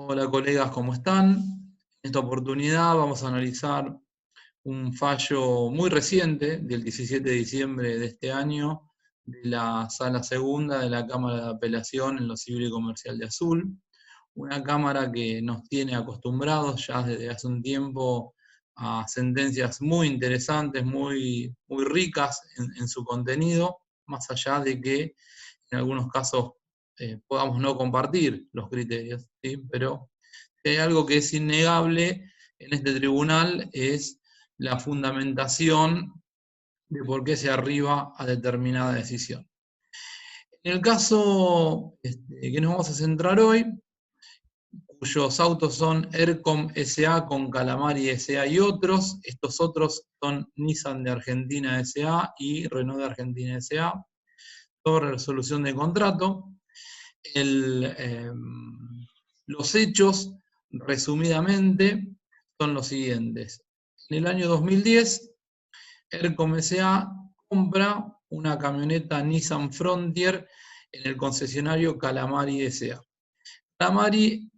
Hola colegas, ¿cómo están? En esta oportunidad vamos a analizar un fallo muy reciente del 17 de diciembre de este año de la Sala Segunda de la Cámara de Apelación en lo Civil y Comercial de Azul, una cámara que nos tiene acostumbrados ya desde hace un tiempo a sentencias muy interesantes, muy ricas en su contenido, más allá de que en algunos casos podamos no compartir los criterios, ¿sí? Pero hay algo que es innegable en este tribunal es la fundamentación de por qué se arriba a determinada decisión. En el caso que nos vamos a centrar hoy, cuyos autos son ERCOM SA con Calamari SA y otros, estos otros son Nissan de Argentina SA y Renault de Argentina SA, sobre resolución de contrato. Los hechos, resumidamente, son los siguientes. En el año 2010, ERCOM SA compra una camioneta Nissan Frontier en el concesionario Calamari SA. Calamari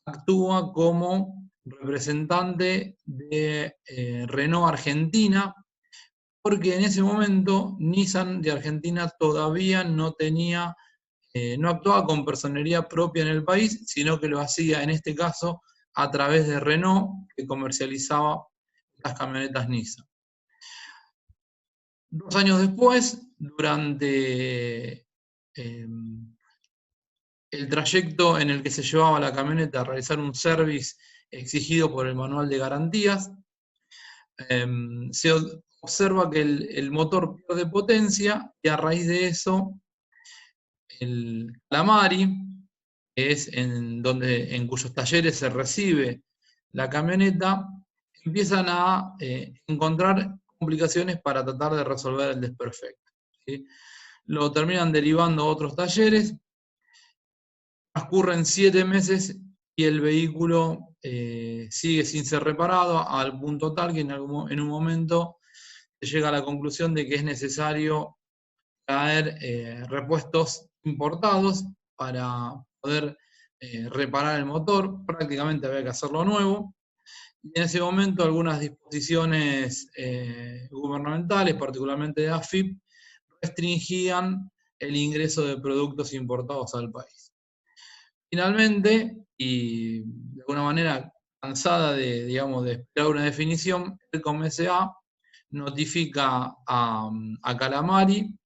actúa como representante de Renault Argentina, porque en ese momento Nissan de Argentina todavía no actuaba con personería propia en el país, sino que lo hacía en este caso a través de Renault, que comercializaba las camionetas Nissan. 2 años después, durante el trayecto en el que se llevaba la camioneta a realizar un service exigido por el manual de garantías, se observa que el motor pierde potencia y a raíz de eso el Calamari, que es en cuyos talleres se recibe la camioneta, empiezan a encontrar complicaciones para tratar de resolver el desperfecto, ¿sí? Lo terminan derivando a otros talleres, transcurren 7 meses y el vehículo sigue sin ser reparado, al punto tal que en un momento se llega a la conclusión de que es necesario traer repuestos importados para poder reparar el motor. Prácticamente había que hacerlo nuevo. Y en ese momento algunas disposiciones gubernamentales, particularmente de AFIP, restringían el ingreso de productos importados al país. Finalmente, y de alguna manera cansada de esperar una definición, el COMSA notifica a Calamari,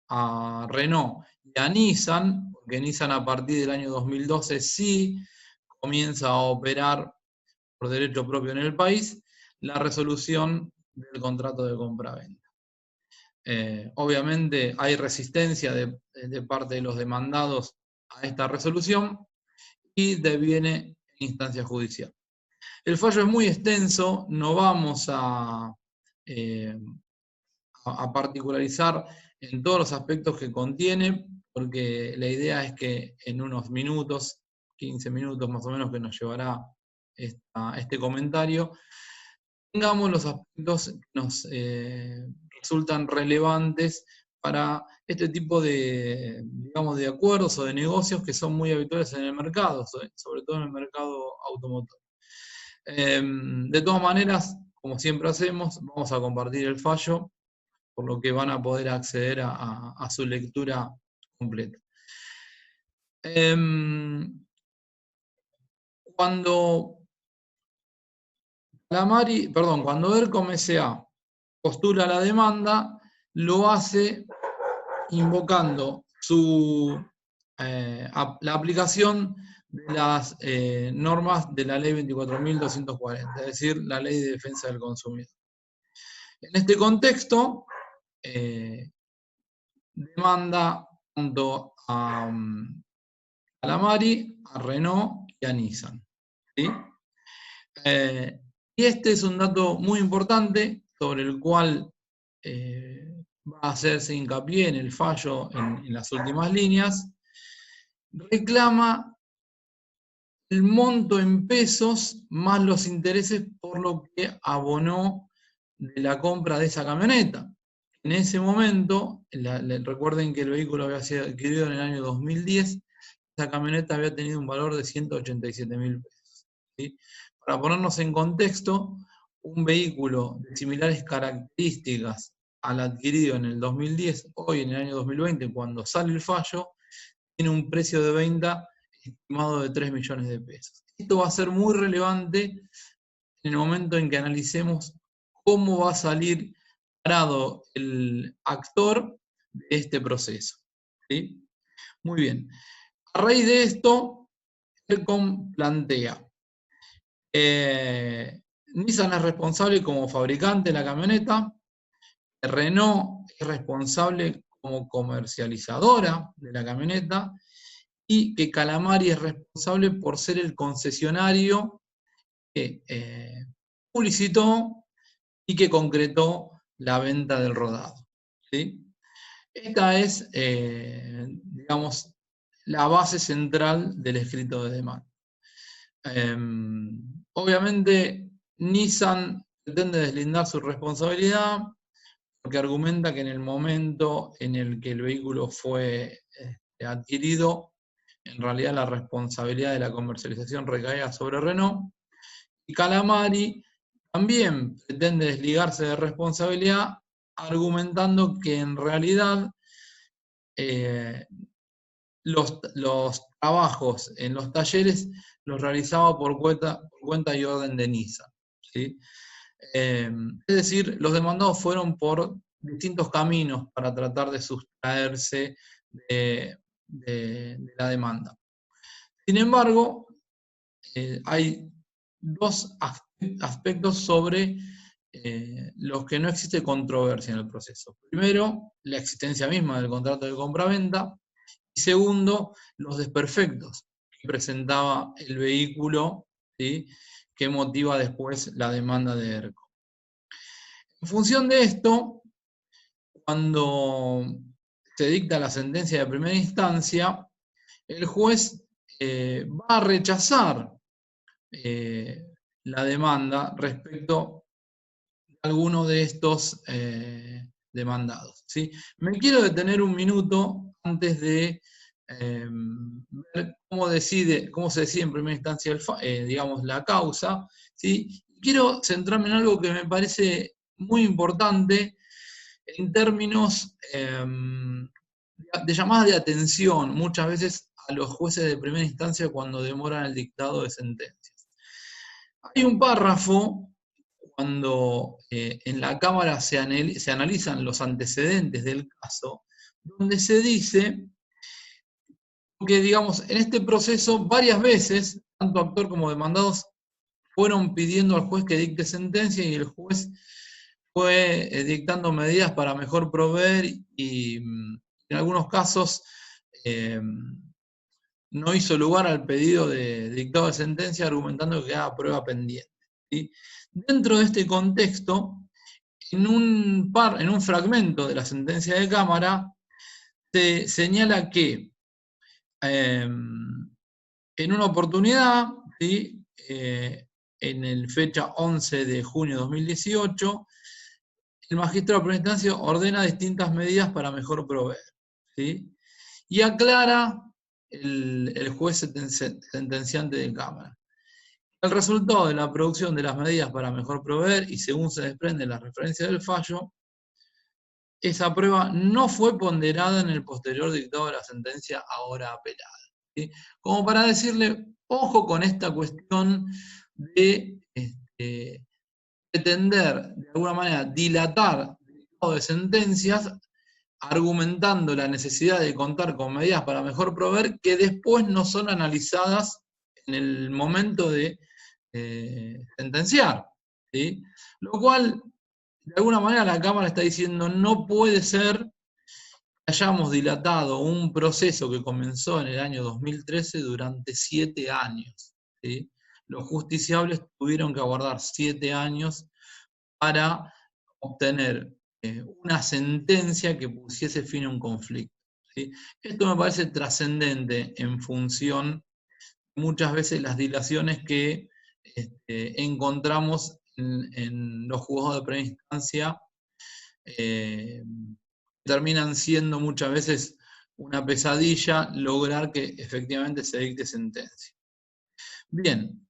a Renault y a Nissan, porque Nissan a partir del año 2012 sí comienza a operar por derecho propio en el país, la resolución del contrato de compraventa. Obviamente hay resistencia de parte de los demandados a esta resolución y deviene en instancia judicial. El fallo es muy extenso, no vamos a particularizar en todos los aspectos que contiene, porque la idea es que en unos minutos, 15 minutos más o menos que nos llevará este comentario, tengamos los aspectos que nos resultan relevantes para este tipo de, digamos, de acuerdos o de negocios que son muy habituales en el mercado, sobre todo en el mercado automotor. De todas maneras, como siempre hacemos, vamos a compartir el fallo, por lo que van a poder acceder a su lectura completa. Cuando ERCOM SA postula la demanda, lo hace invocando la aplicación de las normas de la ley 24.240, es decir, la ley de defensa del consumidor. En este contexto, demanda tanto a Calamari, a Renault y a Nissan, ¿sí? Y este es un dato muy importante sobre el cual va a hacerse hincapié en el fallo en las últimas líneas. Reclama el monto en pesos más los intereses por lo que abonó de la compra de esa camioneta. En ese momento, recuerden que el vehículo había sido adquirido en el año 2010, esa camioneta había tenido un valor de 187.000 pesos. ¿Sí? Para ponernos en contexto, un vehículo de similares características al adquirido en el 2010, hoy en el año 2020, cuando sale el fallo, tiene un precio de venta estimado de 3 millones de pesos. Esto va a ser muy relevante en el momento en que analicemos cómo va a salir parado el actor de este proceso. ¿Sí? Muy bien. A raíz de esto, ERCOM plantea, Nissan es responsable como fabricante de la camioneta, Renault es responsable como comercializadora de la camioneta, y que Calamari es responsable por ser el concesionario que publicitó y que concretó la venta del rodado. ¿Sí? Esta es, digamos, la base central del escrito de demanda. Obviamente, Nissan pretende deslindar su responsabilidad porque argumenta que en el momento en el que el vehículo fue adquirido, en realidad la responsabilidad de la comercialización recaía sobre Renault, y Calamari también pretende desligarse de responsabilidad, argumentando que en realidad los trabajos en los talleres los realizaba por cuenta y orden de Nissan. ¿Sí? Es decir, los demandados fueron por distintos caminos para tratar de sustraerse de la demanda. Sin embargo, hay dos aspectos sobre los que no existe controversia en el proceso. Primero, la existencia misma del contrato de compraventa, y segundo, los desperfectos que presentaba el vehículo, ¿sí?, que motiva después la demanda de ERCOM. En función de esto, cuando se dicta la sentencia de primera instancia, el juez va a rechazar la demanda respecto a alguno de estos demandados. ¿Sí? Me quiero detener un minuto antes de ver cómo se decide en primera instancia digamos, la causa. ¿Sí? Quiero centrarme en algo que me parece muy importante en términos de llamadas de atención muchas veces a los jueces de primera instancia cuando demoran el dictado de sentencias. Hay un párrafo cuando en la Cámara se analizan los antecedentes del caso, donde se dice que, digamos, en este proceso varias veces, tanto actor como demandados fueron pidiendo al juez que dicte sentencia y el juez fue dictando medidas para mejor proveer y en algunos casos no hizo lugar al pedido de dictado de sentencia argumentando que quedaba prueba pendiente. ¿Sí? Dentro de este contexto, en un fragmento de la sentencia de Cámara, se señala que en una oportunidad, ¿sí?, en el fecha 11 de junio de 2018, el magistrado de primera instancia ordena distintas medidas para mejor proveer. ¿Sí? Y aclara el juez sentenciante de Cámara. El resultado de la producción de las medidas para mejor proveer, y según se desprende la referencia del fallo, esa prueba no fue ponderada en el posterior dictado de la sentencia ahora apelada. ¿Sí? Como para decirle, ojo con esta cuestión de pretender, de alguna manera, dilatar el dictado de sentencias, argumentando la necesidad de contar con medidas para mejor proveer que después no son analizadas en el momento de sentenciar. ¿Sí? Lo cual, de alguna manera, la Cámara está diciendo no puede ser que hayamos dilatado un proceso que comenzó en el año 2013 durante 7 años. ¿Sí? Los justiciables tuvieron que aguardar 7 años para obtener una sentencia que pusiese fin a un conflicto. ¿Sí? Esto me parece trascendente en función muchas veces las dilaciones que encontramos en los juzgados de primera instancia, terminan siendo muchas veces una pesadilla lograr que efectivamente se dicte sentencia. Bien,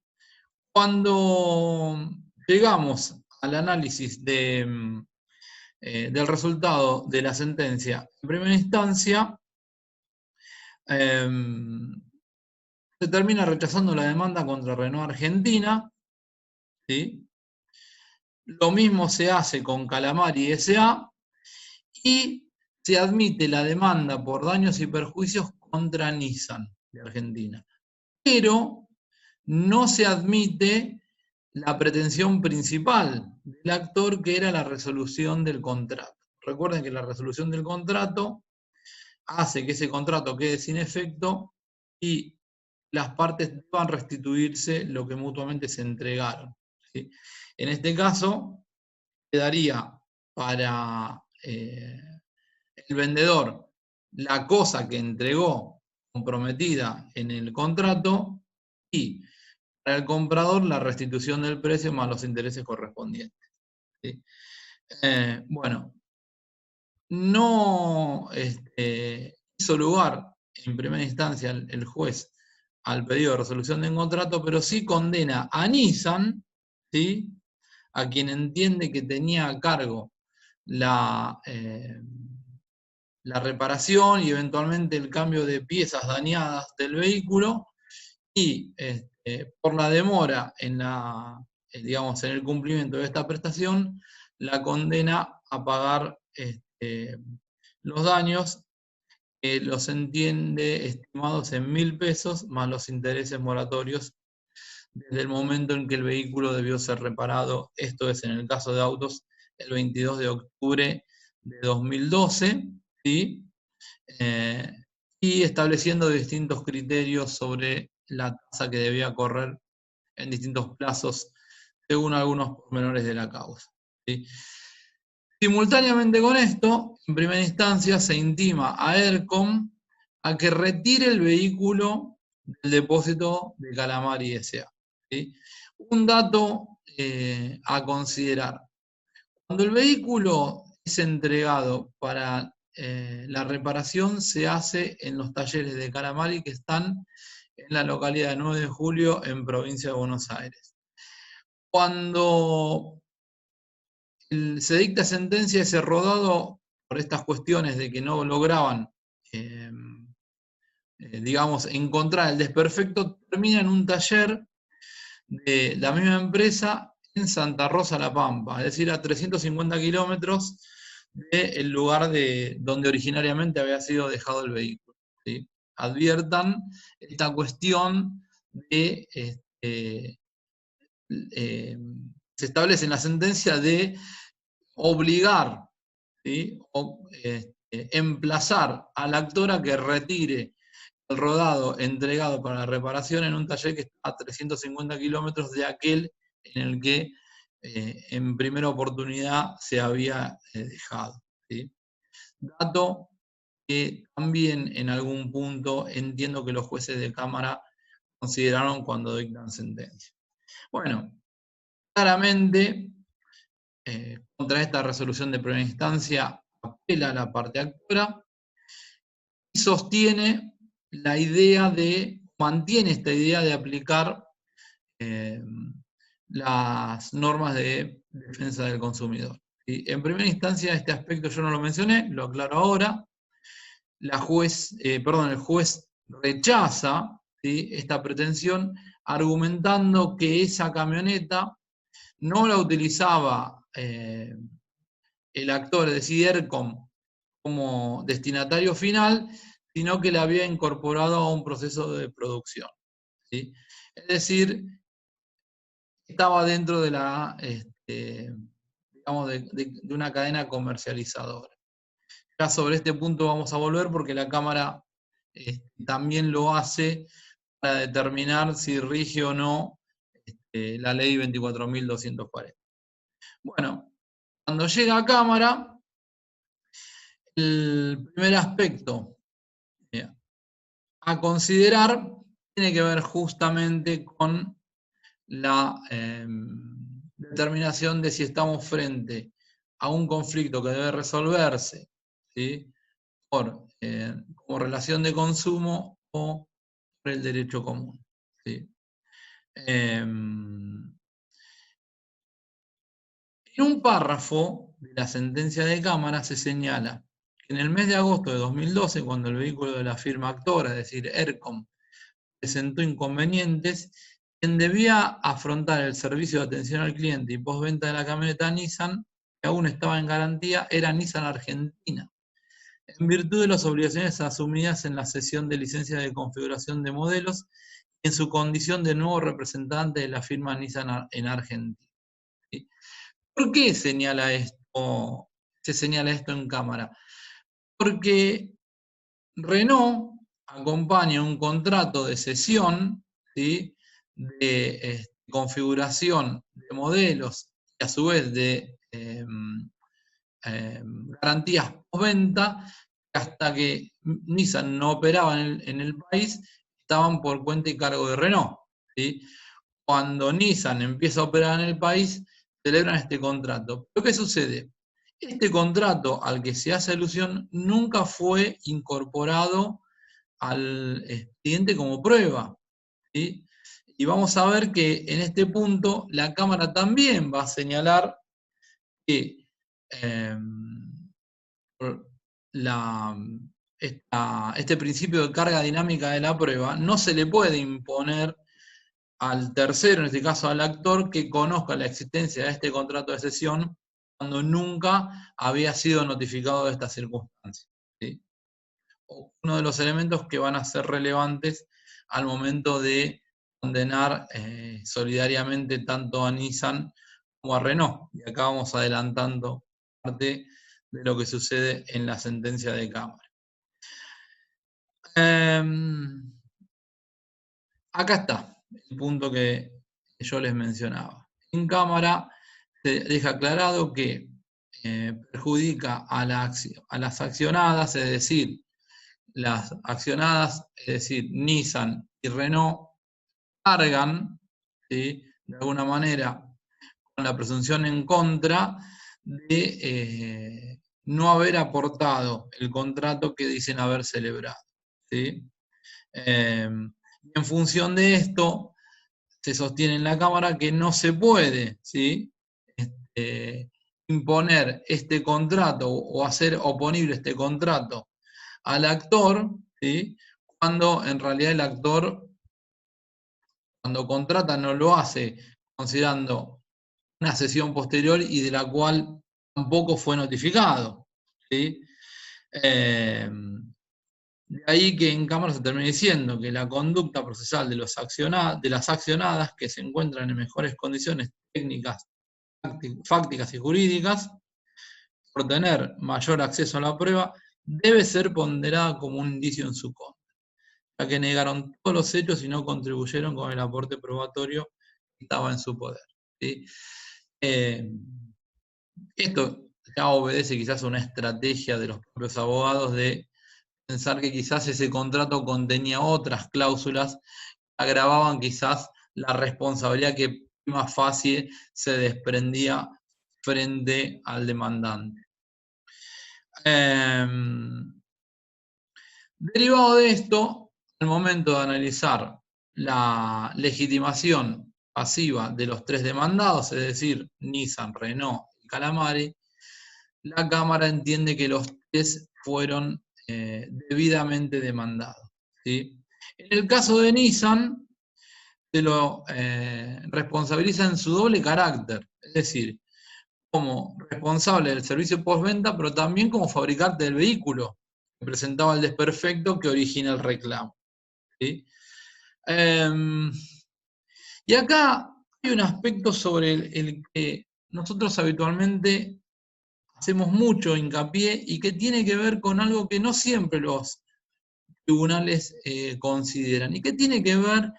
cuando llegamos al análisis del resultado de la sentencia en primera instancia, se termina rechazando la demanda contra Renault Argentina, ¿sí? Lo mismo se hace con Calamari S.A. y se admite la demanda por daños y perjuicios contra Nissan de Argentina. Pero no se admite la pretensión principal del actor, que era la resolución del contrato. Recuerden que la resolución del contrato hace que ese contrato quede sin efecto y las partes deban restituirse lo que mutuamente se entregaron, ¿sí? En este caso, quedaría para el vendedor la cosa que entregó comprometida en el contrato y para el comprador la restitución del precio más los intereses correspondientes, ¿sí? Bueno, no hizo lugar en primera instancia el juez al pedido de resolución de un contrato, pero sí condena a Nissan, ¿sí?, a quien entiende que tenía a cargo la reparación y eventualmente el cambio de piezas dañadas del vehículo, y por la demora en digamos, en el cumplimiento de esta prestación, la condena a pagar los daños, que los entiende estimados en 1.000 pesos, más los intereses moratorios desde el momento en que el vehículo debió ser reparado. Esto es, en el caso de autos, el 22 de octubre de 2012, ¿sí? Y estableciendo distintos criterios sobre la tasa que debía correr en distintos plazos, según algunos pormenores de la causa, ¿sí? Simultáneamente con esto, en primera instancia se intima a ERCOM a que retire el vehículo del depósito de Calamari S.A., ¿sí? Un dato a considerar: cuando el vehículo es entregado para la reparación, se hace en los talleres de Calamari, que están en la localidad de 9 de Julio, en provincia de Buenos Aires. Cuando se dicta sentencia, ese rodado, por estas cuestiones de que no lograban, digamos, encontrar el desperfecto, termina en un taller de la misma empresa en Santa Rosa, La Pampa, es decir, a 350 kilómetros del lugar donde originariamente había sido dejado el vehículo, ¿sí? Adviertan esta cuestión de se establece en la sentencia de obligar, ¿sí?, o emplazar al actor a que retire el rodado entregado para la reparación en un taller que está a 350 kilómetros de aquel en el que en primera oportunidad se había dejado, ¿sí? Dato que también en algún punto entiendo que los jueces de Cámara consideraron cuando dictan sentencia. Bueno, claramente contra esta resolución de primera instancia apela la parte actora y mantiene esta idea de aplicar las normas de defensa del consumidor. ¿Sí? En primera instancia, este aspecto yo no lo mencioné, lo aclaro ahora. El juez rechaza, ¿sí?, esta pretensión, argumentando que esa camioneta no la utilizaba el actor, es decir, ERCOM, como destinatario final, sino que la había incorporado a un proceso de producción, ¿sí? Es decir, estaba dentro de digamos, de una cadena comercializadora. Ya sobre este punto vamos a volver, porque la Cámara también lo hace para determinar si rige o no la ley 24.240. Bueno, cuando llega a Cámara, el primer aspecto a considerar tiene que ver justamente con la determinación de si estamos frente a un conflicto que debe resolverse, ¿sí?, como relación de consumo o por el derecho común. ¿Sí? En un párrafo de la sentencia de Cámara se señala que en el mes de agosto de 2012, cuando el vehículo de la firma actora, es decir, ERCOM, presentó inconvenientes, quien debía afrontar el servicio de atención al cliente y postventa de la camioneta Nissan, que aún estaba en garantía, era Nissan Argentina, en virtud de las obligaciones asumidas en la cesión de licencia de configuración de modelos en su condición de nuevo representante de la firma Nissan en Argentina. ¿Sí? ¿Por qué se señala esto en Cámara? Porque Renault acompaña un contrato de cesión, ¿sí?, de configuración de modelos y a su vez de garantías postventa, hasta que Nissan no operaba en el país, estaban por cuenta y cargo de Renault. ¿Sí? Cuando Nissan empieza a operar en el país, celebran este contrato. ¿Pero qué sucede? Este contrato al que se hace alusión nunca fue incorporado al expediente como prueba. ¿Sí? Y vamos a ver que en este punto la Cámara también va a señalar que este principio de carga dinámica de la prueba no se le puede imponer al tercero, en este caso al actor, que conozca la existencia de este contrato de cesión cuando nunca había sido notificado de esta circunstancia. ¿Sí? Uno de los elementos que van a ser relevantes al momento de condenar solidariamente tanto a Nissan como a Renault. Y acá vamos adelantando parte de lo que sucede en la sentencia de Cámara. Acá está el punto que yo les mencionaba. En Cámara se deja aclarado que perjudica a las accionadas, es decir, las accionadas, es decir, Nissan y Renault, cargan, ¿sí?, de alguna manera con la presunción en contra de no haber aportado el contrato que dicen haber celebrado. ¿Sí? En función de esto, se sostiene en la Cámara que no se puede, ¿sí?, imponer este contrato o hacer oponible este contrato al actor, ¿sí?, cuando en realidad el actor, cuando contrata, no lo hace considerando una sesión posterior y de la cual tampoco fue notificado. ¿Sí? De ahí que en Cámara se termine diciendo que la conducta procesal de las accionadas que se encuentran en mejores condiciones técnicas, fácticas y jurídicas, por tener mayor acceso a la prueba, debe ser ponderada como un indicio en su contra, ya que negaron todos los hechos y no contribuyeron con el aporte probatorio que estaba en su poder. ¿Sí? Esto ya obedece quizás a una estrategia de los propios abogados de pensar que quizás ese contrato contenía otras cláusulas que agravaban quizás la responsabilidad que más fácil se desprendía frente al demandante. Derivado de esto, al momento de analizar la legitimación pasiva de los tres demandados, es decir, Nissan, Renault y Calamari, la Cámara entiende que los tres fueron debidamente demandados. ¿Sí? En el caso de Nissan, se lo responsabiliza en su doble carácter, es decir, como responsable del servicio postventa, pero también como fabricante del vehículo que presentaba el desperfecto que origina el reclamo. ¿Sí? Y acá hay un aspecto sobre el que nosotros habitualmente hacemos mucho hincapié y que tiene que ver con algo que no siempre los tribunales consideran, y que tiene que ver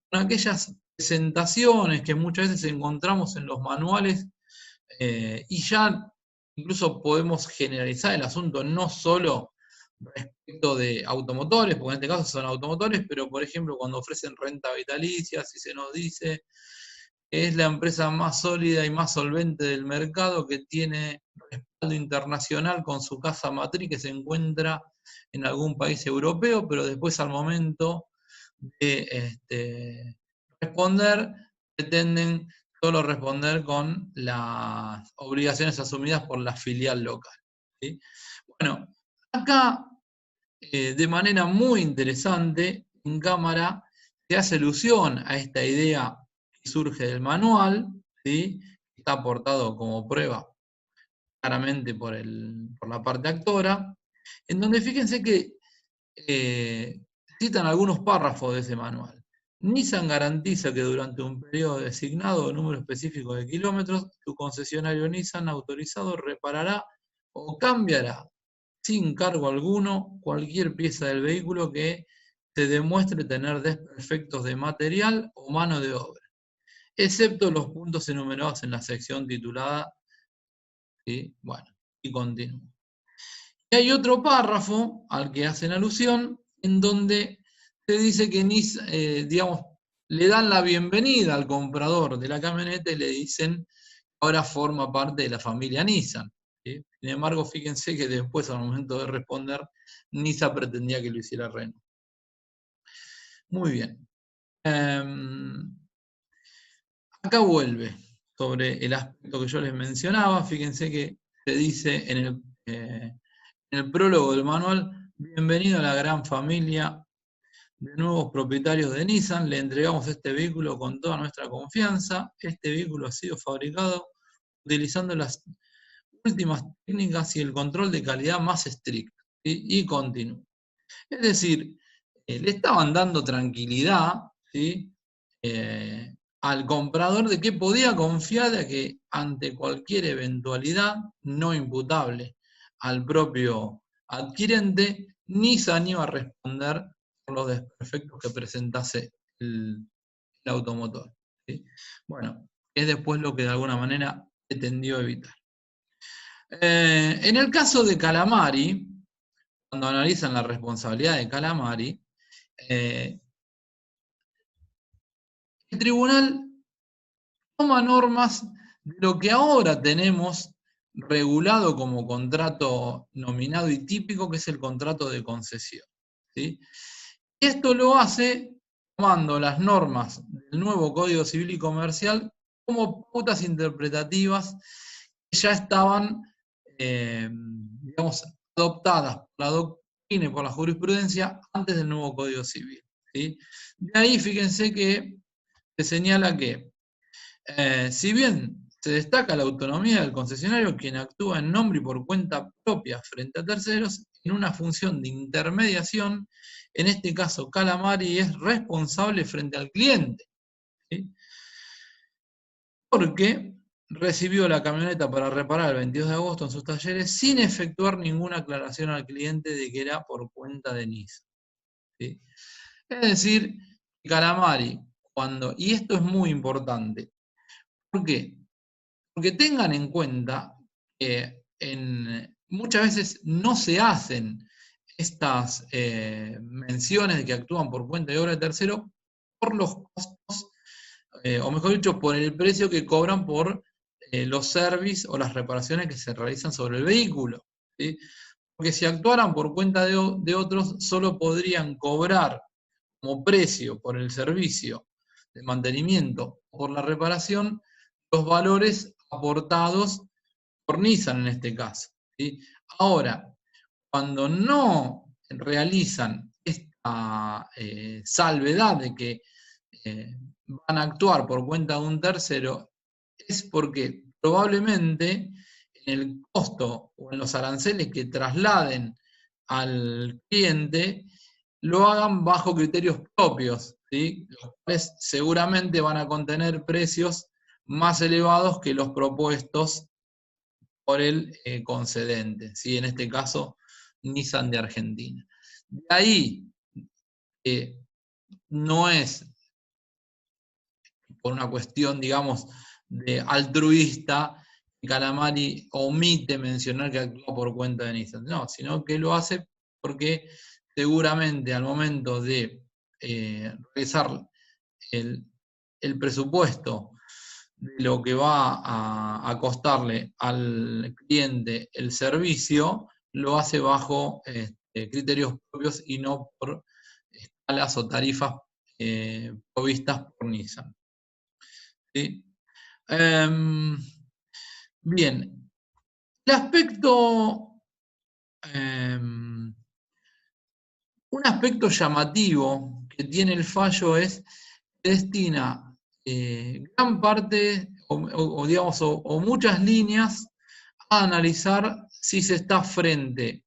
con aquellas presentaciones que muchas veces encontramos en los manuales, y ya incluso podemos generalizar el asunto no solo respecto de automotores, porque en este caso son automotores, pero por ejemplo cuando ofrecen renta vitalicia, si se nos dice es la empresa más sólida y más solvente del mercado, que tiene respaldo internacional con su casa matriz que se encuentra en algún país europeo, pero después al momento de responder, pretenden solo responder con las obligaciones asumidas por la filial local, ¿sí? Bueno, acá de manera muy interesante, en cámara, se hace alusión a esta idea que surge del manual, ¿sí? Está aportado como prueba claramente por la parte actora, en donde fíjense que citan algunos párrafos de ese manual. Nissan garantiza que durante un periodo designado o número específico de kilómetros, su concesionario Nissan autorizado reparará o cambiará sin cargo alguno cualquier pieza del vehículo que se demuestre tener desperfectos de material o mano de obra, excepto los puntos enumerados en la sección titulada, ¿sí? Bueno, y continúo. Y hay otro párrafo al que hacen alusión, en donde se dice que digamos, le dan la bienvenida al comprador de la camioneta y le dicen que ahora forma parte de la familia Nissan, ¿sí? Sin embargo, fíjense que después, al momento de responder, Nissan pretendía que lo hiciera Renault. Muy bien. Acá vuelve sobre el aspecto que yo les mencionaba. Fíjense que se dice en el prólogo del manual: bienvenido a la gran familia de nuevos propietarios de Nissan, le entregamos este vehículo con toda nuestra confianza. Este vehículo ha sido fabricado utilizando las últimas técnicas y el control de calidad más estricto, ¿sí? Y continuo. Es decir, le estaban dando tranquilidad, ¿sí? Al comprador de que podía confiar de que ante cualquier eventualidad no imputable al propio adquirente, Nissan iba a responder por los desperfectos que presentase el automotor, ¿sí? Bueno, es después lo que de alguna manera pretendió evitar. En el caso de Calamari, cuando analizan la responsabilidad de Calamari, el tribunal toma normas de lo que ahora tenemos regulado como contrato nominado y típico, que es el contrato de concesión, ¿sí? Y esto lo hace tomando las normas del nuevo Código Civil y Comercial como pautas interpretativas que ya estaban, digamos, adoptadas por la doctrina y por la jurisprudencia antes del nuevo Código Civil, ¿sí? De ahí fíjense que se señala que si bien se destaca la autonomía del concesionario, quien actúa en nombre y por cuenta propia frente a terceros en una función de intermediación, en este caso Calamari es responsable frente al cliente, ¿sí? Porque recibió la camioneta para reparar el 22 de agosto en sus talleres sin efectuar ninguna aclaración al cliente de que era por cuenta de Nissan, ¿sí? Es decir, Calamari, y esto es muy importante, ¿por qué? Porque tengan en cuenta que muchas veces no se hacen estas menciones de que actúan por cuenta y obra de tercero por los costos, o mejor dicho, por el precio que cobran por los servicios o las reparaciones que se realizan sobre el vehículo, ¿sí? Porque si actuaran por cuenta de otros, solo podrían cobrar como precio por el servicio de mantenimiento o por la reparación los valores aportados por Nissan en este caso, ¿sí? Ahora, cuando no realizan esta salvedad de que van a actuar por cuenta de un tercero, es porque probablemente en el costo o en los aranceles que trasladen al cliente lo hagan bajo criterios propios, ¿sí? Los cuales seguramente van a contener precios más elevados que los propuestos por el concedente, ¿sí? En este caso, Nissan de Argentina. De ahí, no es por una cuestión, digamos, de altruista, que Calamari omite mencionar que actúa por cuenta de Nissan, no, sino que lo hace porque seguramente al momento de realizar el presupuesto de lo que va a costarle al cliente el servicio, lo hace bajo criterios propios y no por escalas o tarifas provistas por Nissan. ¿Sí? Bien, el aspecto, un aspecto llamativo que tiene el fallo es que destina gran parte digamos, o muchas líneas a analizar si se está frente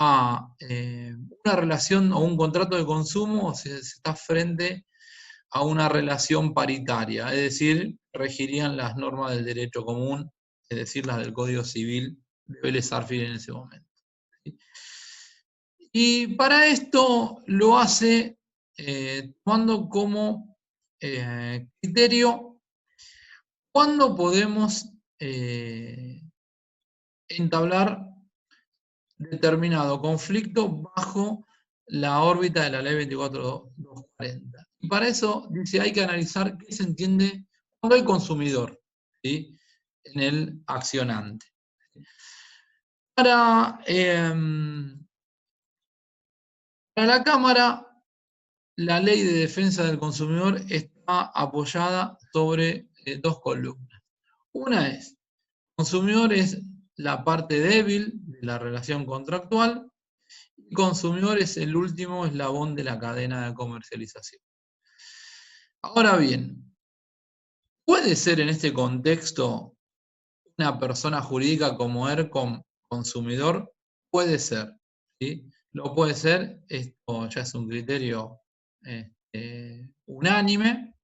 a una relación o un contrato de consumo o si se está frente a una relación paritaria, es decir, regirían las normas del derecho común, es decir, las del Código Civil de Vélez Sarsfield en ese momento. ¿Sí? Y para esto lo hace tomando como criterio cuándo podemos entablar determinado conflicto bajo la órbita de la ley 24240. Y para eso dice hay que analizar qué se entiende cuando el consumidor, ¿sí?, en el accionante. Para la Cámara, la ley de defensa del consumidor está apoyada sobre dos columnas. Una es, el consumidor es la parte débil de la relación contractual, y consumidor es el último eslabón de la cadena de comercialización. Ahora bien, ¿puede ser en este contexto una persona jurídica como ERCOM consumidor? Puede ser, ¿sí? Lo puede ser, esto ya es un criterio unánime.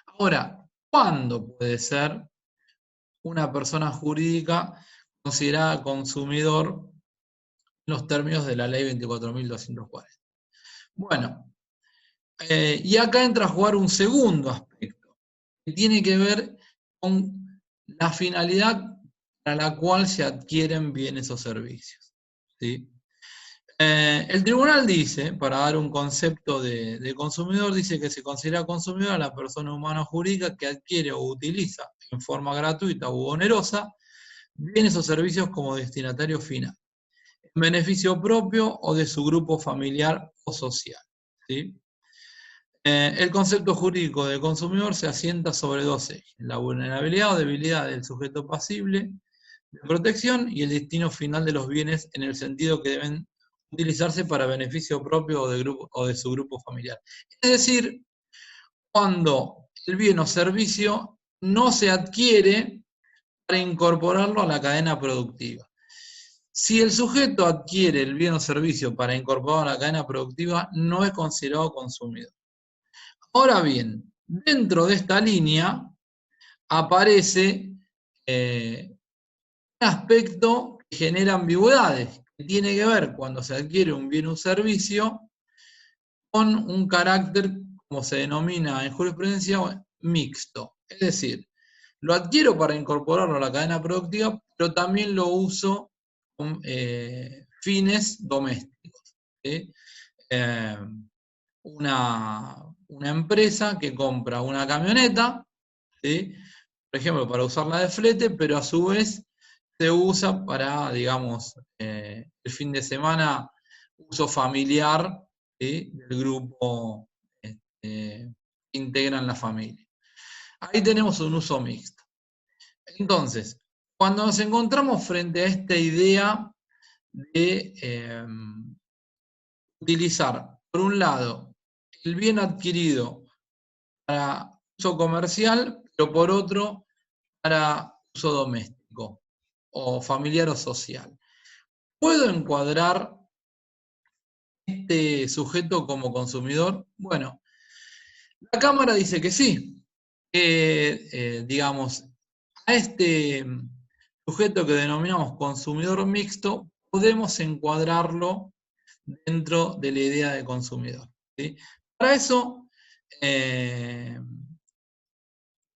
Ahora, ¿cuándo puede ser una persona jurídica considerada consumidor en los términos de la ley 24.240? Bueno, y acá entra a jugar un segundo aspecto, que tiene que ver con la finalidad para la cual se adquieren bienes o servicios. ¿Sí? El tribunal dice, para dar un concepto de consumidor, dice que se considera consumidor a la persona humana o jurídica que adquiere o utiliza en forma gratuita u onerosa bienes o servicios como destinatario final, en beneficio propio o de su grupo familiar o social. ¿Sí? El concepto jurídico de consumidor se asienta sobre dos ejes: la vulnerabilidad o debilidad del sujeto pasible de protección y el destino final de los bienes en el sentido que deben utilizarse para beneficio propio o de su grupo familiar. Es decir, cuando el bien o servicio no se adquiere para incorporarlo a la cadena productiva. Si el sujeto adquiere el bien o servicio para incorporarlo a la cadena productiva, no es considerado consumidor. Ahora bien, dentro de esta línea aparece un aspecto que genera ambigüedades, que tiene que ver cuando se adquiere un bien o un servicio con un carácter, como se denomina en jurisprudencia, mixto. Es decir, lo adquiero para incorporarlo a la cadena productiva, pero también lo uso con fines domésticos. ¿Sí? Una empresa que compra una camioneta, ¿sí?, por ejemplo, para usarla de flete, pero a su vez se usa para, digamos, el fin de semana, uso familiar, ¿sí?, del grupo que integran la familia. Ahí tenemos un uso mixto. Entonces, cuando nos encontramos frente a esta idea de utilizar, por un lado, el bien adquirido para uso comercial, pero por otro, para uso doméstico, o familiar o social, ¿puedo encuadrar este sujeto como consumidor? Bueno, la Cámara dice que sí, que, digamos, a este sujeto que denominamos consumidor mixto, podemos encuadrarlo dentro de la idea de consumidor. ¿Sí? Para eso,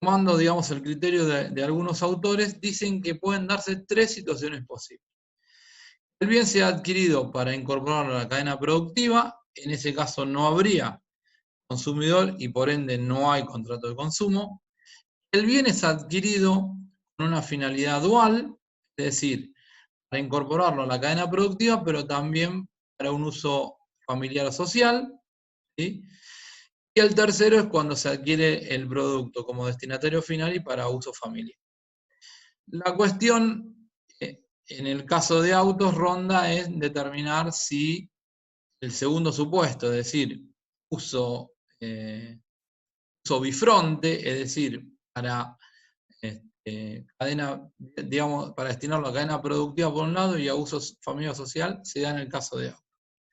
tomando, digamos, el criterio de algunos autores, dicen que pueden darse tres situaciones posibles. El bien sea adquirido para incorporarlo a la cadena productiva, en ese caso no habría consumidor y por ende no hay contrato de consumo. El bien es adquirido con una finalidad dual, es decir, para incorporarlo a la cadena productiva, pero también para un uso familiar o social, ¿sí? Y el tercero es cuando se adquiere el producto como destinatario final y para uso familiar. La cuestión, en el caso de autos, ronda es determinar si el segundo supuesto, es decir, uso, uso bifronte, es decir, para cadena, digamos, para destinarlo a cadena productiva por un lado y a uso familiar social, se da en el caso de autos,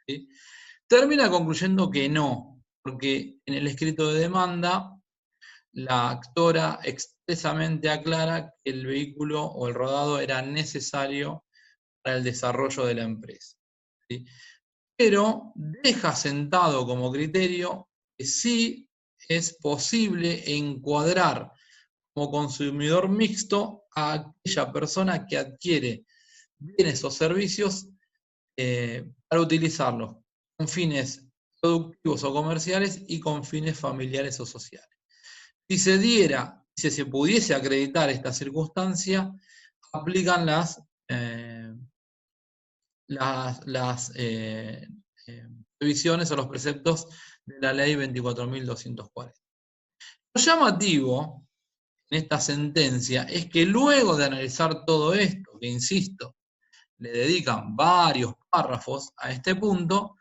¿sí? Termina concluyendo que no, porque en el escrito de demanda la actora expresamente aclara que el vehículo o el rodado era necesario para el desarrollo de la empresa, ¿sí? Pero deja sentado como criterio que sí es posible encuadrar como consumidor mixto a aquella persona que adquiere bienes o servicios para utilizarlos con fines productivos o comerciales y con fines familiares o sociales. Si se diera, si se pudiese acreditar esta circunstancia, aplican las previsiones o los preceptos de la ley 24.240. Lo llamativo en esta sentencia es que luego de analizar todo esto, que insisto, le dedican varios párrafos a este punto,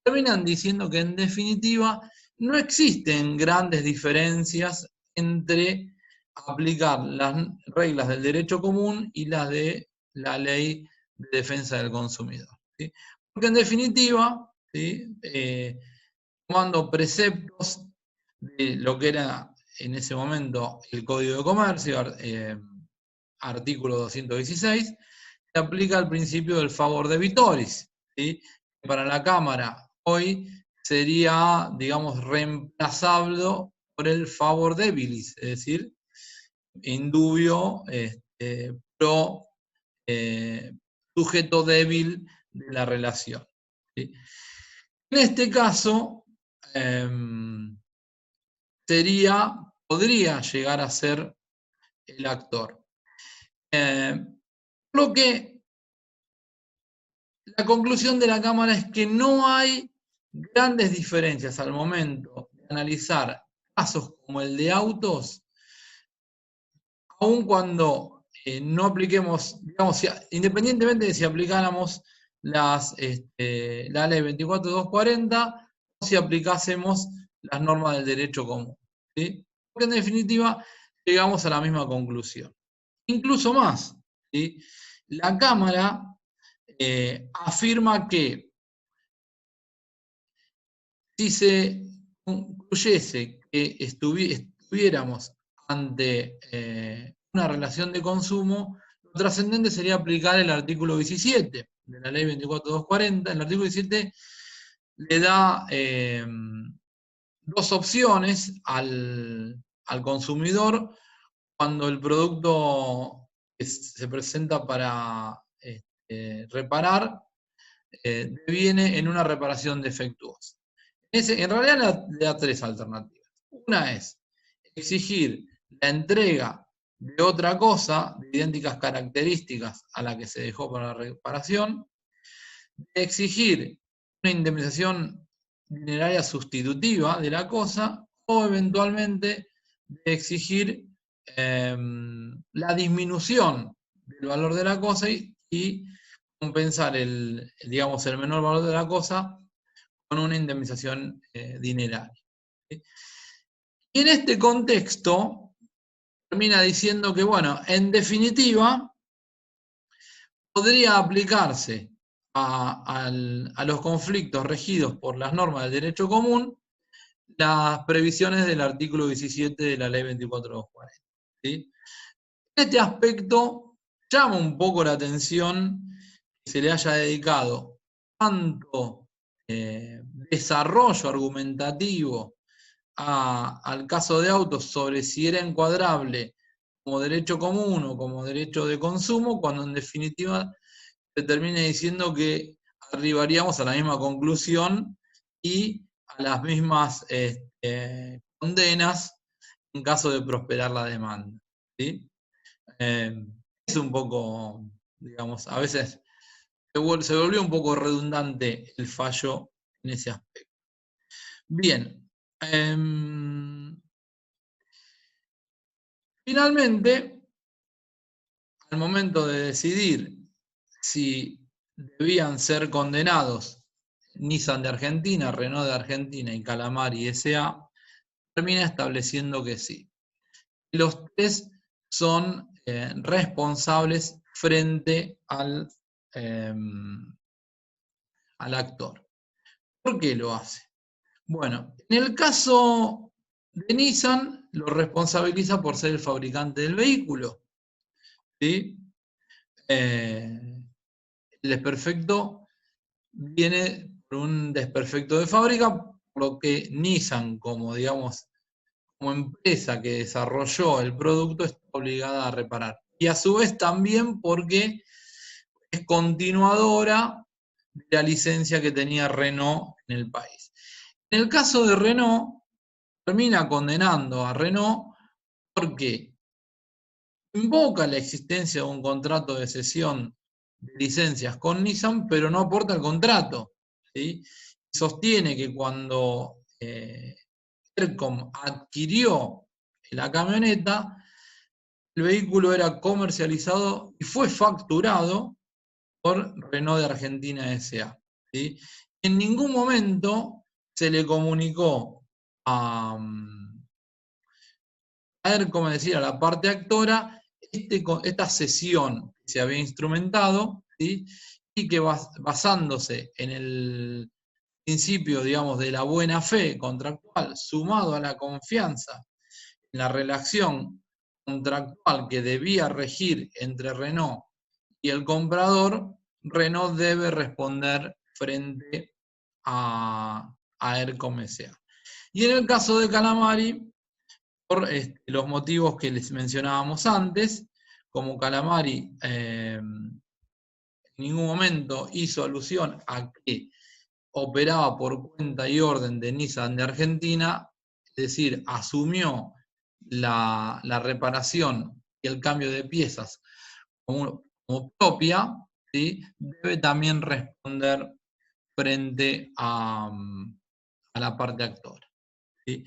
terminan diciendo que en definitiva no existen grandes diferencias entre aplicar las reglas del derecho común y las de la ley de defensa del consumidor, ¿sí? Porque en definitiva, ¿sí? Tomando preceptos de lo que era en ese momento el Código de Comercio, artículo 216, se aplica el principio del favor debitoris, ¿sí? Para la Cámara hoy sería, digamos, reemplazable por el favor debilis, es decir, indubio pro sujeto débil de la relación, ¿sí? En este caso, podría llegar a ser el actor. Lo que la conclusión de la Cámara es que no hay grandes diferencias al momento de analizar casos como el de autos, aun cuando no apliquemos, digamos, independientemente de si aplicáramos la ley 24.240 o si aplicásemos las normas del derecho común, ¿sí? Porque en definitiva llegamos a la misma conclusión. Incluso más, ¿sí? La Cámara afirma que si se concluyese que estuviéramos ante una relación de consumo, lo trascendente sería aplicar el artículo 17 de la ley 24.240. El artículo 17 le da dos opciones al consumidor cuando el producto se presenta para reparar deviene en una reparación defectuosa. En realidad le da tres alternativas. Una es exigir la entrega de otra cosa de idénticas características a la que se dejó para la reparación, exigir una indemnización dineraria sustitutiva de la cosa o eventualmente de exigir la disminución del valor de la cosa y compensar digamos, el menor valor de la cosa con una indemnización dineraria, ¿sí? Y en este contexto termina diciendo que, bueno, en definitiva, podría aplicarse a los conflictos regidos por las normas del derecho común las previsiones del artículo 17 de la ley 24.240, ¿sí? En este aspecto llama un poco la atención que se le haya dedicado tanto desarrollo argumentativo al caso de autos sobre si era encuadrable como derecho común o como derecho de consumo, cuando en definitiva se termina diciendo que arribaríamos a la misma conclusión y a las mismas condenas en caso de prosperar la demanda, ¿sí? Es un poco, digamos, a veces se volvió un poco redundante el fallo en ese aspecto. Bien. Finalmente, al momento de decidir si debían ser condenados Nissan de Argentina, Renault de Argentina y Calamari S.A., termina estableciendo que sí. Los tres son responsables frente al actor. ¿Por qué lo hace? Bueno, en el caso de Nissan, lo responsabiliza por ser el fabricante del vehículo, ¿sí? El desperfecto viene por un desperfecto de fábrica, por lo que Nissan, como digamos, como empresa que desarrolló el producto, está obligada a reparar. Y a su vez también porque es continuadora de la licencia que tenía Renault en el país. En el caso de Renault, termina condenando a Renault porque invoca la existencia de un contrato de cesión de licencias con Nissan, pero no aporta el contrato, ¿sí? Sostiene que cuando ERCOM adquirió la camioneta, el vehículo era comercializado y fue facturado por Renault de Argentina S.A. ¿sí? En ningún momento se le comunicó a ERCOM, es decir, a la parte actora, esta cesión que se había instrumentado, ¿sí? Y que basándose en el principio, digamos, de la buena fe contractual, sumado a la confianza en la relación contractual que debía regir entre Renault y el comprador, Renault debe responder frente a ERCOM S.A. Y en el caso de Calamari, por los motivos que les mencionábamos antes, como Calamari en ningún momento hizo alusión a que operaba por cuenta y orden de Nissan de Argentina, es decir, asumió la reparación y el cambio de piezas como propia, ¿sí? Debe también responder frente a la parte actora, ¿sí?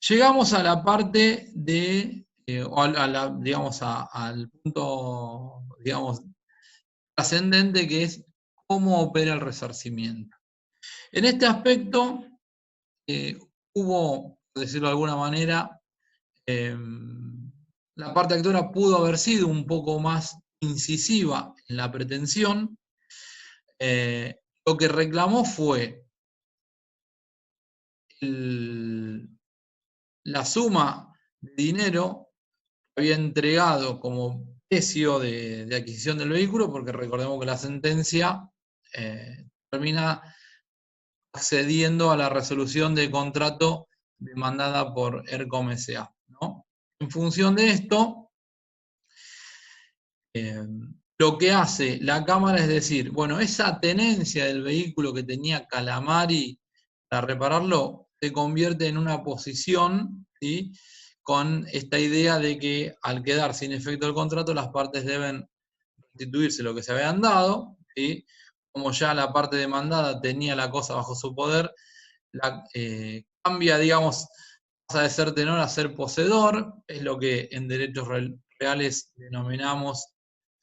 Llegamos a la parte de, digamos, al punto, digamos, trascendente, que es cómo opera el resarcimiento. En este aspecto hubo, por decirlo de alguna manera, la parte actora pudo haber sido un poco más incisiva en la pretensión. Lo que reclamó fue la suma de dinero que había entregado como precio de adquisición del vehículo, porque recordemos que la sentencia termina accediendo a la resolución de contrato demandada por ERCOM S.A., ¿no? En función de esto, lo que hace la Cámara es decir, bueno, esa tenencia del vehículo que tenía Calamari para repararlo se convierte en una posición, ¿sí? Con esta idea de que al quedar sin efecto el contrato, las partes deben restituirse lo que se habían dado, ¿sí? Como ya la parte demandada tenía la cosa bajo su poder, cambia, digamos, pasa de ser tenor a ser poseedor, es lo que en derechos reales denominamos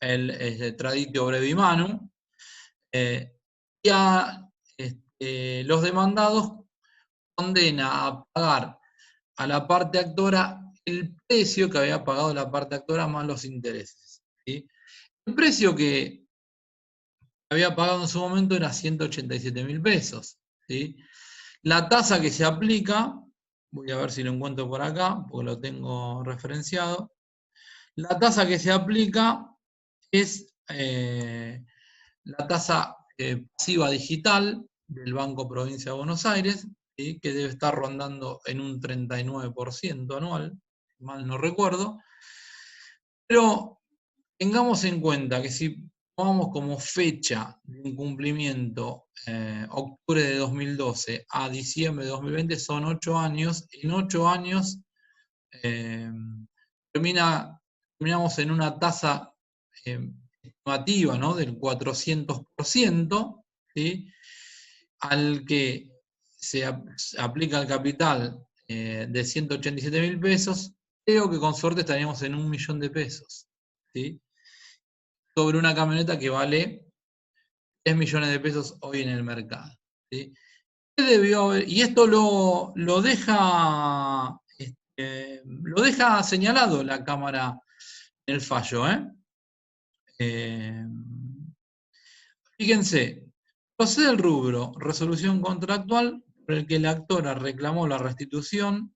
el traditio brevimanum, y a los demandados condena a pagar a la parte actora el precio que había pagado la parte actora más los intereses, ¿sí? El precio que había pagado en su momento era 187.000 pesos, ¿sí? La tasa que se aplica, voy a ver si lo encuentro por acá, porque lo tengo referenciado. La tasa que se aplica es la tasa pasiva digital del Banco Provincia de Buenos Aires, ¿sí? Que debe estar rondando en un 39% anual, si mal no recuerdo. Pero tengamos en cuenta que si tomamos como fecha de incumplimiento octubre de 2012 a diciembre de 2020, son 8 años. En 8 años terminamos en una tasa estimativa, ¿no?, del 400%, ¿sí?, al que se aplica el capital de 187.000 pesos, creo que con suerte estaríamos en 1 millón de pesos, ¿sí?, sobre una camioneta que vale 3 millones de pesos hoy en el mercado, ¿sí? ¿Qué debió haber? Y esto lo deja señalado la Cámara en el fallo, fíjense, procede el rubro resolución contractual por el que la actora reclamó la restitución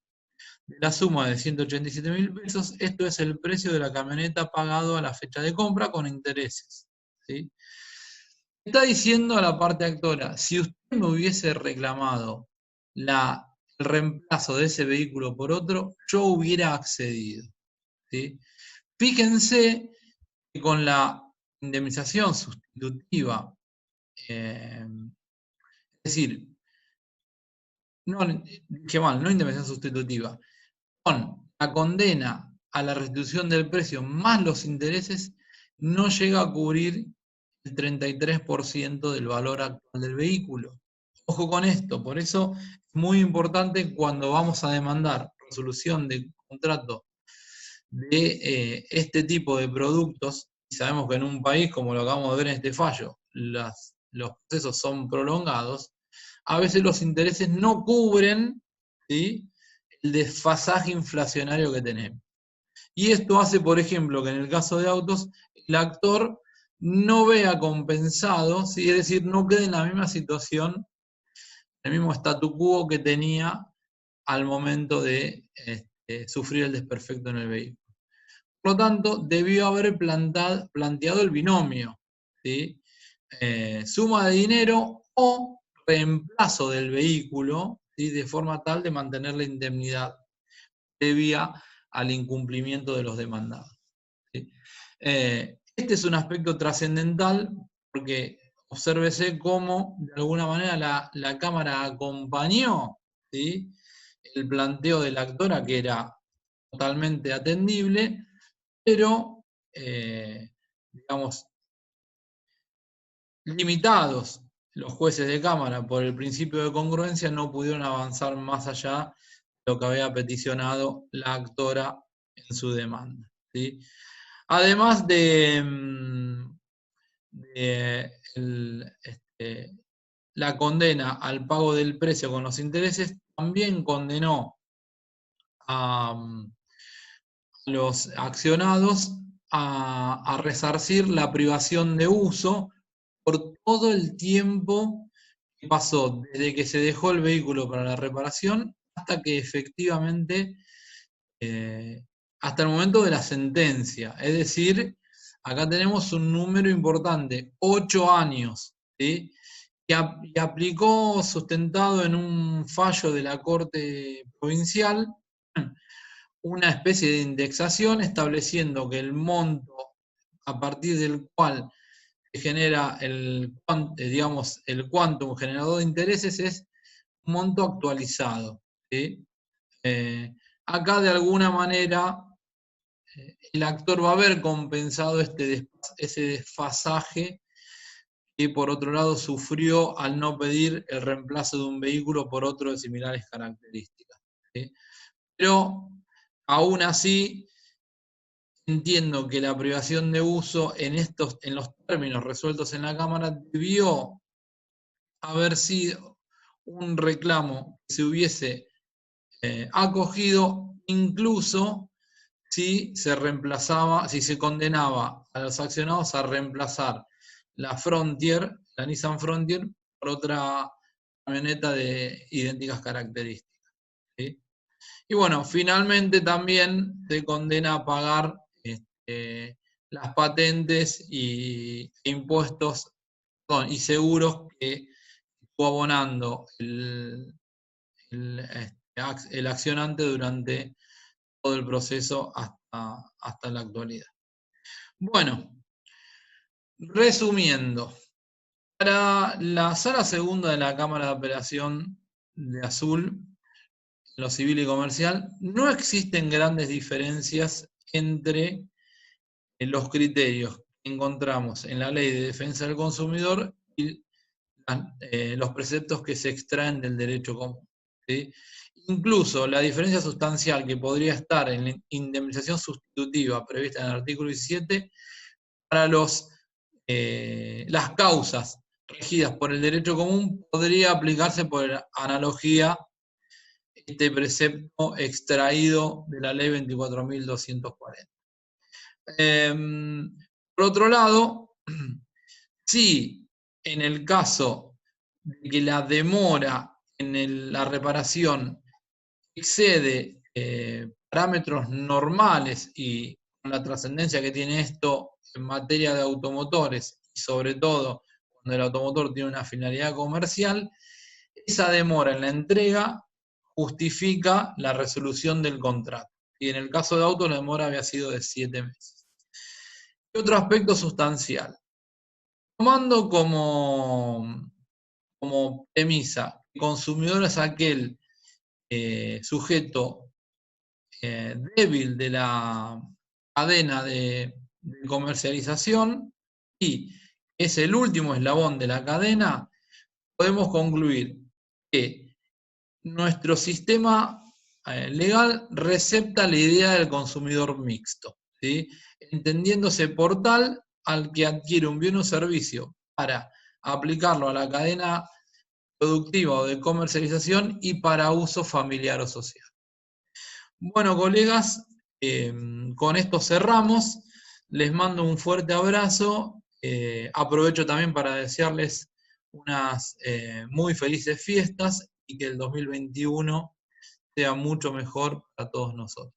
de la suma de 187.000 pesos. Esto es el precio de la camioneta pagado a la fecha de compra con intereses, ¿sí? Está diciendo a la parte actora: si usted me hubiese reclamado el reemplazo de ese vehículo por otro, yo hubiera accedido, ¿sí? Fíjense que con la indemnización sustitutiva, es decir, no, dije mal, no indemnización sustitutiva, con la condena a la restitución del precio más los intereses, no llega a cubrir el 33% del valor actual del vehículo. Ojo con esto, por eso es muy importante cuando vamos a demandar resolución de contrato de este tipo de productos, y sabemos que en un país, como lo acabamos de ver en este fallo, los procesos son prolongados, a veces los intereses no cubren, ¿sí?, el desfasaje inflacionario que tenemos. Y esto hace, por ejemplo, que en el caso de autos, el actor no vea compensado, ¿sí?, es decir, no quede en la misma situación, el mismo statu quo que tenía al momento de sufrir el desperfecto en el vehículo. Por lo tanto, debió haber planteado el binomio, ¿sí?, suma de dinero o reemplazo del vehículo, ¿sí?, de forma tal de mantener la indemnidad previa al incumplimiento de los demandados, ¿sí? Este es un aspecto trascendental porque obsérvese cómo de alguna manera la Cámara acompañó, ¿sí?, el planteo de la actora, que era totalmente atendible, pero, digamos, limitados los jueces de Cámara por el principio de congruencia, no pudieron avanzar más allá de lo que había peticionado la actora en su demanda, ¿sí? Además de la condena al pago del precio con los intereses, también condenó a los accionados a resarcir la privación de uso por todo el tiempo que pasó desde que se dejó el vehículo para la reparación hasta que efectivamente, hasta el momento de la sentencia. Es decir, acá tenemos un número importante, 8 años, ¿sí?, que aplicó, sustentado en un fallo de la Corte Provincial, una especie de indexación estableciendo que el monto a partir del cual se genera digamos, el quantum generador de intereses es un monto actualizado, ¿sí? Acá de alguna manera el actor va a haber compensado ese desfasaje que por otro lado sufrió al no pedir el reemplazo de un vehículo por otro de similares características, ¿sí? Pero aún así entiendo que la privación de uso en los términos resueltos en la Cámara debió haber sido un reclamo que se hubiese acogido, incluso si se condenaba a los accionados a reemplazar la Frontier, la Nissan Frontier, por otra camioneta de idénticas características, ¿sí? Y bueno, finalmente también se condena a pagar las patentes e impuestos y seguros que estuvo abonando el accionante durante todo el proceso hasta la actualidad. Bueno, resumiendo, para la Sala Segunda de la Cámara de Apelación de Azul, en lo civil y comercial, no existen grandes diferencias entre los criterios que encontramos en la Ley de Defensa del Consumidor y los preceptos que se extraen del derecho común, ¿sí? Incluso la diferencia sustancial que podría estar en la indemnización sustitutiva prevista en el artículo 17 para las causas regidas por el derecho común podría aplicarse por analogía este precepto extraído de la ley 24.240. Por otro lado, si en el caso de que la demora en la reparación excede parámetros normales y con la trascendencia que tiene esto en materia de automotores, y sobre todo cuando el automotor tiene una finalidad comercial, esa demora en la entrega justifica la resolución del contrato. Y en el caso de auto la demora había sido de 7 meses. Y otro aspecto sustancial. Tomando como premisa que el consumidor es aquel sujeto débil de la cadena de comercialización y es el último eslabón de la cadena, podemos concluir que nuestro sistema legal recepta la idea del consumidor mixto, ¿sí? Entendiéndose por tal al que adquiere un bien o servicio para aplicarlo a la cadena productiva o de comercialización y para uso familiar o social. Bueno, colegas, con esto cerramos. Les mando un fuerte abrazo. Aprovecho también para desearles unas muy felices fiestas y que el 2021 sea mucho mejor para todos nosotros.